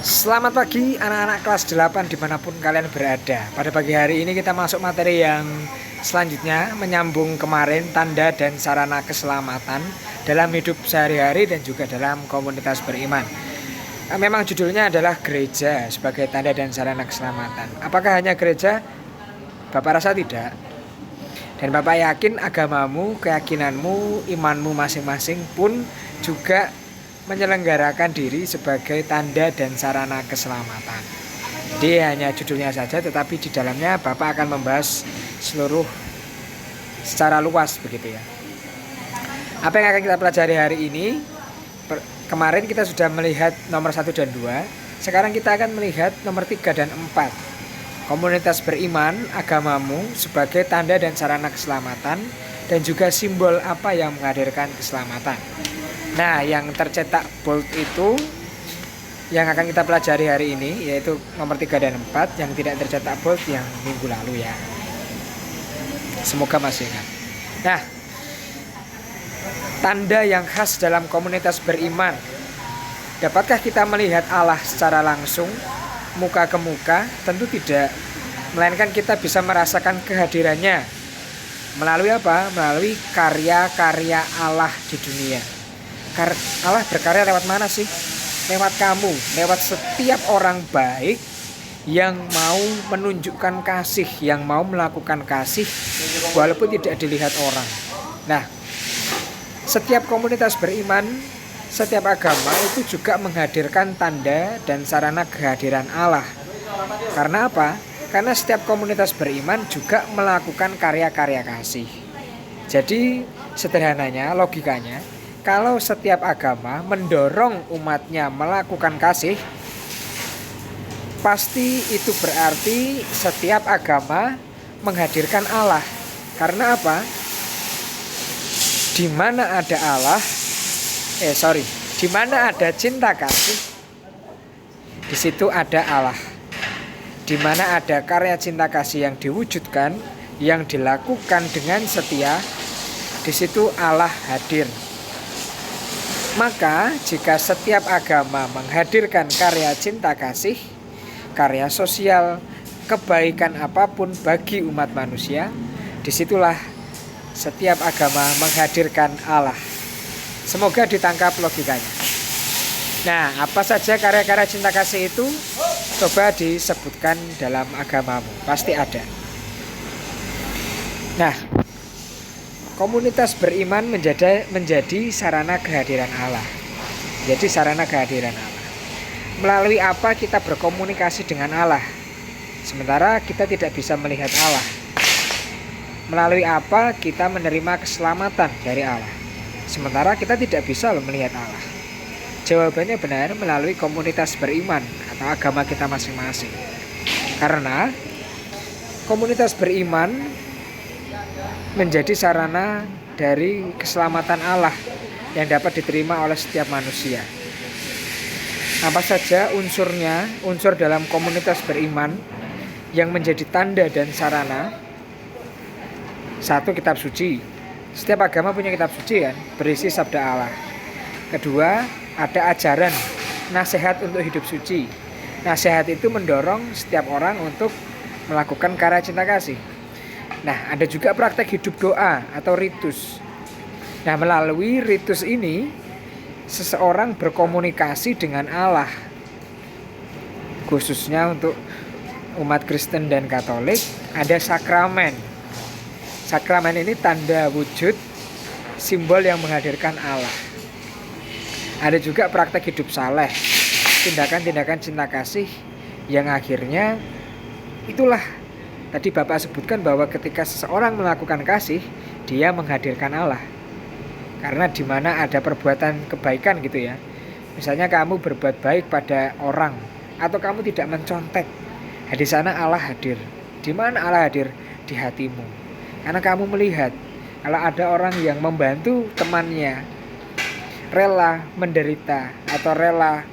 Selamat pagi anak-anak kelas 8 dimanapun kalian berada. Pada pagi hari ini kita masuk materi yang selanjutnya, menyambung kemarin, tanda dan sarana keselamatan dalam hidup sehari-hari dan juga dalam komunitas beriman. Memang judulnya adalah gereja sebagai tanda dan sarana keselamatan. Apakah hanya gereja? Bapak rasa tidak. Dan Bapak yakin agamamu, keyakinanmu, imanmu masing-masing pun juga menyelenggarakan diri sebagai tanda dan sarana keselamatan. Jadi hanya judulnya saja, tetapi di dalamnya Bapak akan membahas seluruh secara luas begitu ya. Apa yang akan kita pelajari hari ini? Kemarin kita sudah melihat nomor 1 dan 2. Sekarang kita akan melihat nomor 3 dan 4. Komunitas beriman, agamamu sebagai tanda dan sarana keselamatan, dan juga simbol apa yang menghadirkan keselamatan. Nah, yang tercetak bold itu yang akan kita pelajari hari ini, yaitu nomor 3 dan 4. Yang tidak tercetak bold yang minggu lalu ya. Semoga masih ingat. Nah, tanda yang khas dalam komunitas beriman. Dapatkah kita melihat Allah secara langsung, muka ke muka? Tentu tidak. Melainkan kita bisa merasakan kehadirannya. Melalui apa? Melalui karya-karya Allah di dunia. Allah berkarya lewat mana sih? Lewat kamu, lewat setiap orang baik yang mau menunjukkan kasih, yang mau melakukan kasih walaupun tidak dilihat orang. Nah, setiap komunitas beriman, setiap agama itu juga menghadirkan tanda dan sarana kehadiran Allah. Karena apa? Karena setiap komunitas beriman juga melakukan karya-karya kasih. Jadi sederhananya, logikanya, kalau setiap agama mendorong umatnya melakukan kasih, pasti itu berarti setiap agama menghadirkan Allah. Karena apa? Di mana ada Allah, di mana ada cinta kasih, di situ ada Allah. Di mana ada karya cinta kasih yang diwujudkan, yang dilakukan dengan setia, di situ Allah hadir. Maka jika setiap agama menghadirkan karya cinta kasih, karya sosial, kebaikan apapun bagi umat manusia, disitulah setiap agama menghadirkan Allah. Semoga ditangkap logikanya. Nah, apa saja karya-karya cinta kasih itu? Coba disebutkan dalam agamamu, pasti ada. Nah, komunitas beriman menjadi sarana kehadiran Allah. Jadi sarana kehadiran Allah. Melalui apa kita berkomunikasi dengan Allah? Sementara kita tidak bisa melihat Allah. Melalui apa kita menerima keselamatan dari Allah? Sementara kita tidak bisa melihat Allah. Jawabannya benar, melalui komunitas beriman atau agama kita masing-masing. Karena komunitas beriman menjadi sarana dari keselamatan Allah yang dapat diterima oleh setiap manusia. Apa saja unsurnya, unsur dalam komunitas beriman yang menjadi tanda dan sarana? 1, kitab suci. Setiap agama punya kitab suci kan, berisi sabda Allah. Kedua, ada ajaran, nasihat untuk hidup suci. Nasihat itu mendorong setiap orang untuk melakukan karya cinta kasih. Nah, ada juga praktek hidup doa atau ritus. Nah, melalui ritus ini seseorang berkomunikasi dengan Allah. Khususnya untuk umat Kristen dan Katolik, ada sakramen. Sakramen ini tanda wujud, simbol yang menghadirkan Allah. Ada juga praktek hidup saleh, tindakan-tindakan cinta kasih yang akhirnya itulah tadi Bapak sebutkan bahwa ketika seseorang melakukan kasih, dia menghadirkan Allah. Karena di mana ada perbuatan kebaikan gitu ya. Misalnya kamu berbuat baik pada orang atau kamu tidak mencontek. Di sana Allah hadir. Di mana Allah hadir? Di hatimu. Karena kamu melihat kalau ada orang yang membantu temannya, rela menderita atau rela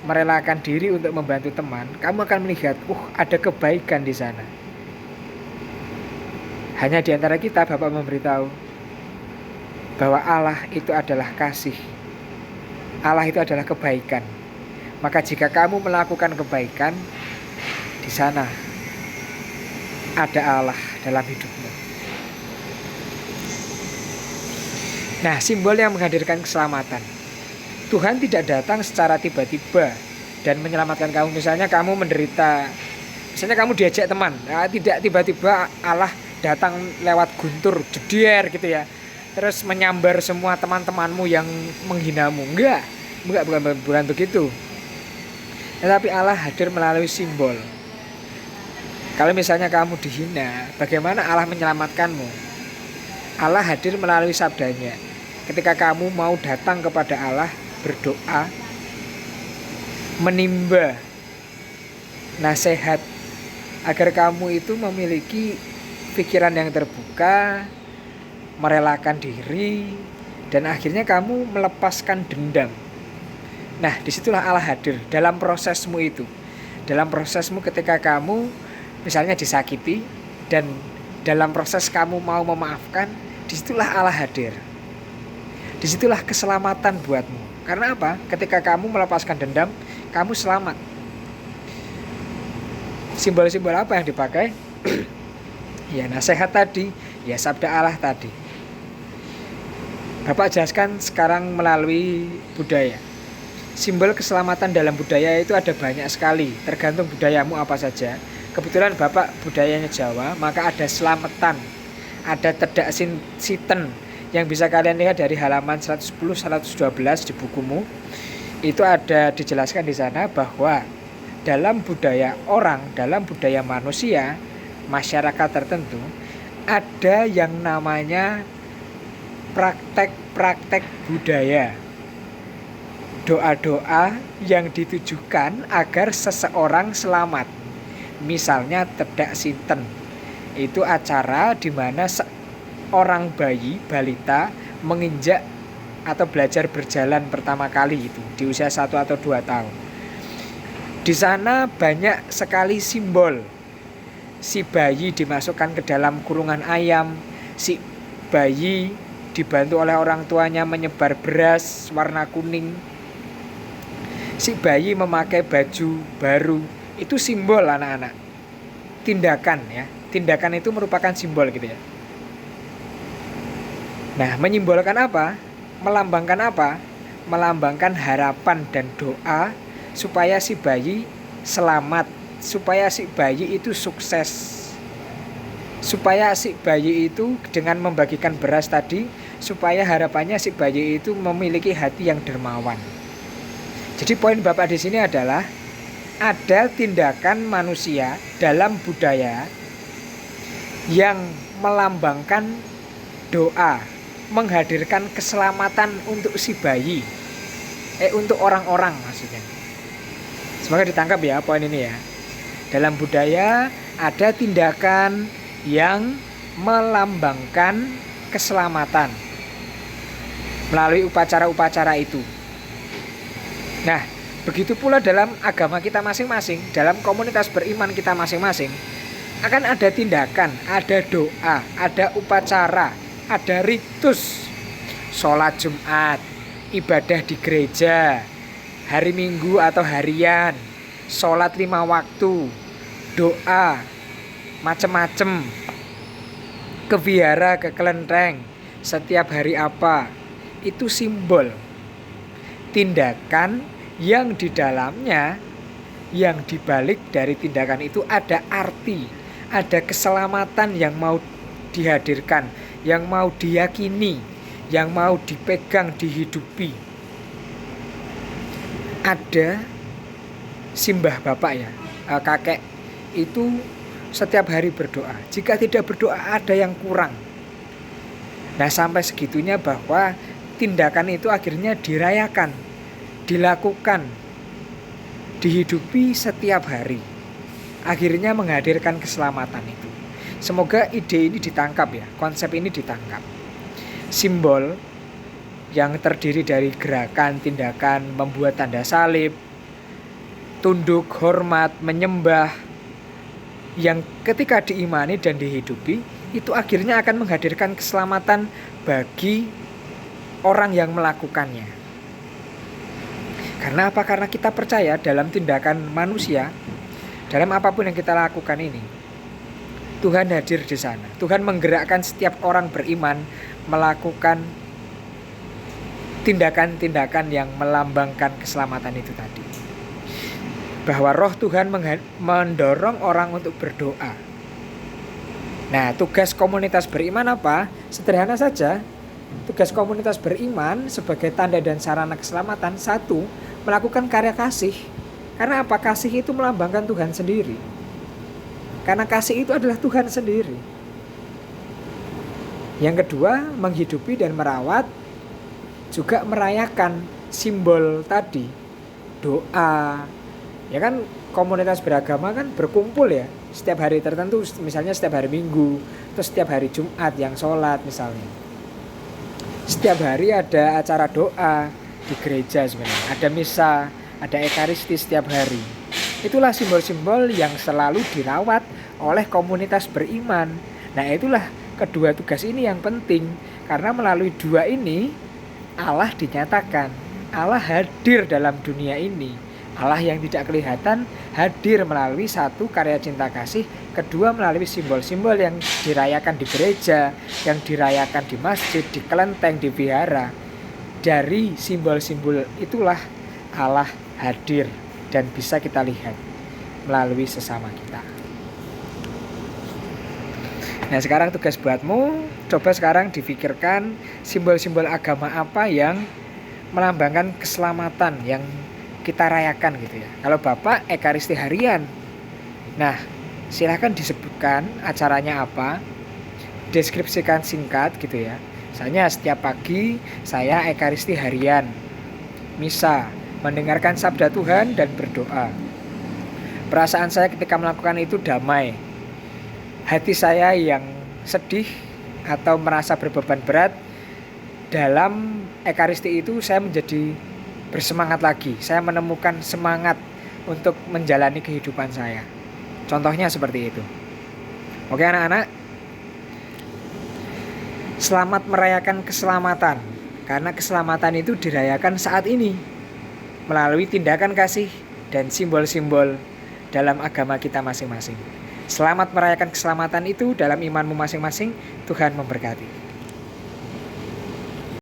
merelakan diri untuk membantu teman, kamu akan melihat, ada kebaikan di sana. Hanya di antara kita Bapak memberitahu bahwa Allah itu adalah kasih. Allah itu adalah kebaikan. Maka jika kamu melakukan kebaikan, di sana ada Allah dalam hidupmu. Nah, simbol yang menghadirkan keselamatan. Tuhan tidak datang secara tiba-tiba dan menyelamatkan kamu. Misalnya kamu menderita, misalnya kamu diajak teman, nah, tidak tiba-tiba Allah datang lewat guntur, jeder gitu ya, terus menyambar semua teman-temanmu yang menghinamu. Enggak, bukan begitu. Tetapi Allah hadir melalui simbol. Kalau misalnya kamu dihina, bagaimana Allah menyelamatkanmu? Allah hadir melalui sabdanya. Ketika kamu mau datang kepada Allah, berdoa, menimba nasihat agar kamu itu memiliki pikiran yang terbuka, merelakan diri, dan akhirnya kamu melepaskan dendam. Nah, disitulah Allah hadir dalam prosesmu itu. Dalam prosesmu ketika kamu misalnya disakiti, dan dalam proses kamu mau memaafkan, disitulah Allah hadir. Disitulah keselamatan buatmu. Karena apa? Ketika kamu melepaskan dendam, kamu selamat. Simbol-simbol apa yang dipakai? Ya, nasihat tadi, ya sabda Allah tadi. Bapak jelaskan sekarang melalui budaya. Simbol keselamatan dalam budaya itu ada banyak sekali, tergantung budayamu apa saja. Kebetulan Bapak budayanya Jawa, maka ada selamatan, ada tedak siten yang bisa kalian lihat dari halaman 110-112 di bukumu. Itu ada dijelaskan di sana bahwa dalam budaya orang, dalam budaya manusia, masyarakat tertentu, ada yang namanya praktek-praktek budaya. Doa-doa yang ditujukan agar seseorang selamat. Misalnya tedak sinten. Itu acara di mana seorang bayi, balita, menginjak atau belajar berjalan pertama kali itu di usia 1 atau 2 tahun. Di sana banyak sekali simbol. Si bayi dimasukkan ke dalam kurungan ayam, si bayi dibantu oleh orang tuanya menyebar beras warna kuning, si bayi memakai baju baru. Itu simbol anak-anak. Tindakan ya. Tindakan itu merupakan simbol gitu ya. Nah, menyimbolkan apa? Melambangkan apa? Melambangkan harapan dan doa supaya si bayi selamat, supaya si bayi itu sukses, supaya si bayi itu dengan membagikan beras tadi, supaya harapannya si bayi itu memiliki hati yang dermawan. Jadi poin Bapak di sini adalah ada tindakan manusia dalam budaya yang melambangkan doa, menghadirkan keselamatan untuk si bayi, untuk orang-orang maksudnya. Semoga ditangkap ya poin ini ya. Dalam budaya ada tindakan yang melambangkan keselamatan melalui upacara-upacara itu. Nah, begitu pula dalam agama kita masing-masing, dalam komunitas beriman kita masing-masing, akan ada tindakan, ada doa, ada upacara, ada ritus, sholat Jumat, ibadah di gereja, hari Minggu atau harian, sholat 5 waktu, doa, macem-macem, ke vihara, ke kelenteng, setiap hari apa, itu simbol. Tindakan yang di dalamnya, yang dibalik dari tindakan itu ada arti, ada keselamatan yang mau dihadirkan, yang mau diyakini, yang mau dipegang, dihidupi. Ada simbah bapak ya, kakek itu setiap hari berdoa. Jika tidak berdoa ada yang kurang. Nah, sampai segitunya bahwa tindakan itu akhirnya dirayakan, dilakukan, dihidupi setiap hari. Akhirnya menghadirkan keselamatan itu. Semoga ide ini ditangkap ya, konsep ini ditangkap. Simbol yang terdiri dari gerakan, tindakan, membuat tanda salib, tunduk, hormat, menyembah, yang ketika diimani dan dihidupi, itu akhirnya akan menghadirkan keselamatan bagi orang yang melakukannya. Karena apa? Karena kita percaya dalam tindakan manusia, dalam apapun yang kita lakukan ini, Tuhan hadir di sana. Tuhan menggerakkan setiap orang beriman melakukan tindakan-tindakan yang melambangkan keselamatan itu tadi. Bahwa roh Tuhan mendorong orang untuk berdoa. Nah, tugas komunitas beriman apa? Sederhana saja. Tugas komunitas beriman sebagai tanda dan sarana keselamatan, satu, melakukan karya kasih. Karena apa? Kasih itu melambangkan Tuhan sendiri. Karena kasih itu adalah Tuhan sendiri. Yang kedua, menghidupi dan merawat, juga merayakan simbol tadi. Doa. Ya kan komunitas beragama kan berkumpul ya. Setiap hari tertentu, misalnya setiap hari Minggu, atau setiap hari Jumat yang sholat misalnya. Setiap hari ada acara doa di gereja sebenarnya. Ada misa, ada ekaristi setiap hari. Itulah simbol-simbol yang selalu dirawat oleh komunitas beriman. Nah, itulah kedua tugas ini yang penting. Karena melalui dua ini Allah dinyatakan. Allah hadir dalam dunia ini. Allah yang tidak kelihatan hadir melalui satu karya cinta kasih, kedua melalui simbol-simbol yang dirayakan di gereja, yang dirayakan di masjid, di kelenteng, di vihara. Dari simbol-simbol itulah Allah hadir dan bisa kita lihat melalui sesama kita. Nah, sekarang tugas buatmu, coba sekarang difikirkan simbol-simbol agama apa yang melambangkan keselamatan yang kita rayakan gitu ya. Kalau Bapak ekaristi harian, nah silahkan disebutkan acaranya apa, deskripsikan singkat gitu ya. Misalnya setiap pagi saya ekaristi harian, misa, mendengarkan sabda Tuhan dan berdoa. Perasaan saya ketika melakukan itu damai. Hati saya yang sedih atau merasa berbeban berat, dalam ekaristi itu saya menjadi bersemangat lagi. Saya menemukan semangat untuk menjalani kehidupan saya. Contohnya seperti itu. Oke anak-anak, selamat merayakan keselamatan. Karena keselamatan itu dirayakan saat ini melalui tindakan kasih dan simbol-simbol dalam agama kita masing-masing. Selamat merayakan keselamatan itu dalam imanmu masing-masing. Tuhan memberkati.